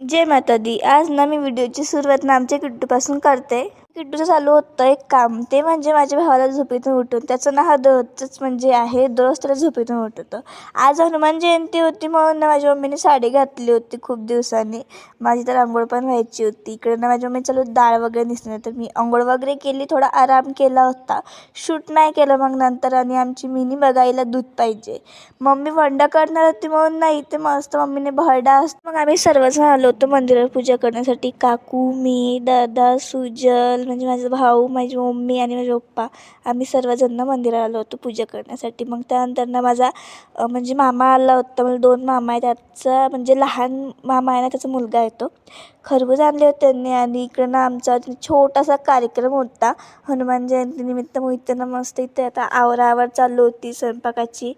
जय माता दी. आज ना मी व्हिडिओची सुरुवात ना आमच्या किट्टूपासून करते. किट्टूचं चालू होतं एक काम, ते म्हणजे माझ्या भावाला झोपेतून उठून. त्याचं ना हा दररोजच म्हणजे आहे, दररोज त्याला झोपेतून उठवतं. आज हनुमान जयंती होती म्हणून ना माझ्या मम्मीने साडी घातली होती खूप दिवसांनी. माझी तर अंघोळ पण व्हायची होती. इकडे ना माझ्या मम्मी चालू डाळ वगैरे निसणार, तर मी अंघोळ वगैरे केली, थोडा आराम केला होता. शूट नाही केलं मग नंतर. आणि आमची मिनी बघायला दूध पाहिजे. मम्मी वंडा करणार होती म्हणून ना इथे मस्त मम्मीने भरडा असतो. मग आम्ही सर्वजण आलो होतो मंदिरात पूजा करण्यासाठी. काकू, मी, दादा, सुजल म्हणजे माझा भाऊ, माझी मम्मी आणि माझे पप्पा, आम्ही सर्वजण मंदिरात आलो होतो पूजा करण्यासाठी. मग त्यानंतर ना माझा म्हणजे मामा आला होता. मला 2 मामा आहे. त्याचा म्हणजे लहान मामा आहे ना, त्याचा मुलगा आहे तो. खरबूज आणले होते त्यांनी. आणि इकडं ना आमचा छोटासा कार्यक्रम होता हनुमान जयंतीनिमित्त. मग इथे ना मस्त इथे आता आवराआवर चालू होती स्वयंपाकाची.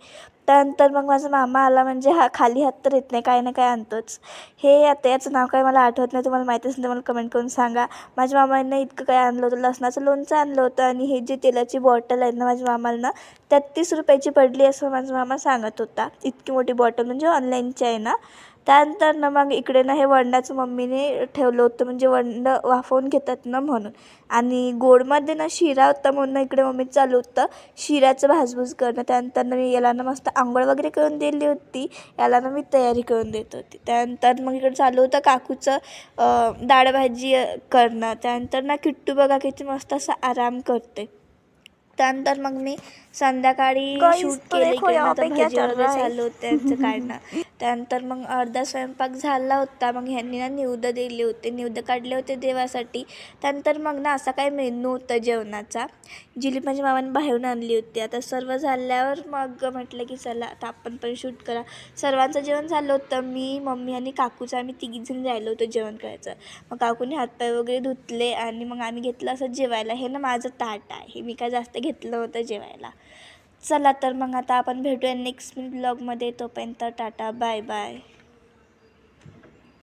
त्यानंतर मग माझा मामा आला, म्हणजे हा खाली हात तर येत नाही, काही ना काय आणतोच. हे आता याचं नाव काय मला आठवत नाही, तुम्हाला माहिती असेल तर मला कमेंट करून सांगा. माझ्या मामांना इतकं काय आणलं होतं, लसणाचं लोणचं आणलं होतं. आणि हे जे तेलाची बॉटल आहे ना माझ्या मामाला ना 33 रुपयाची पडली असं माझा मामा सांगत होता. इतकी मोठी बॉटल म्हणजे ऑनलाईनची आहे ना. त्यानंतर ना मग इकडे ना हे वंडाचं मम्मीने ठेवलं होतं, म्हणजे वंड वाफवून घेतात ना म्हणून. आणि गोडमध्ये ना शिरा होता म्हणून इकडे मम्मी चालू होतं शिऱ्याचं भाजभूज करणं. त्यानंतर ना मी याला ना मस्त आंघोळ वगैरे करून दिली होती. याला ना मी तयारी करून देत होती. त्यानंतर मग इकडे चालू होतं काकूचं डाळ भाजी करणं. त्यानंतर ना किट्टू बघा किती मस्त असा आराम करते. त्यानंतर मग मी संध्याकाळी शूट केले. इकडे माझं भजी वगैरे चालू होतं त्यांचं काढणं. त्यानंतर मग अर्धा स्वयंपाक झाला होता. मग ह्यांनी ना निवेद दिले होते, निवेद काढले होते देवासाठी. त्यानंतर मग ना असा काही मेनू होता जेवणाचा. जिलेबी माझ्या मामाने बाहेरून आणली होती. आता सर्व झाल्यावर मग म्हटलं की चला आता आपण पण शूट करा. सर्वांचं जेवण झालं होतं. मी, मम्मी आणि काकूचं आम्ही तिघीजण जायलो होतो जेवण करायचं. मग काकूने हातपाय वगैरे धुतले आणि मग आम्ही घेतलं असं जेवायला. हे ना माझं ताट आहे, मी काय जास्त घेतलं होतं जेवायला. चला तर मग आता आपण भेटूया नेक्स्ट ब्लॉगमध्ये. तोपर्यंत टाटा, बाय बाय.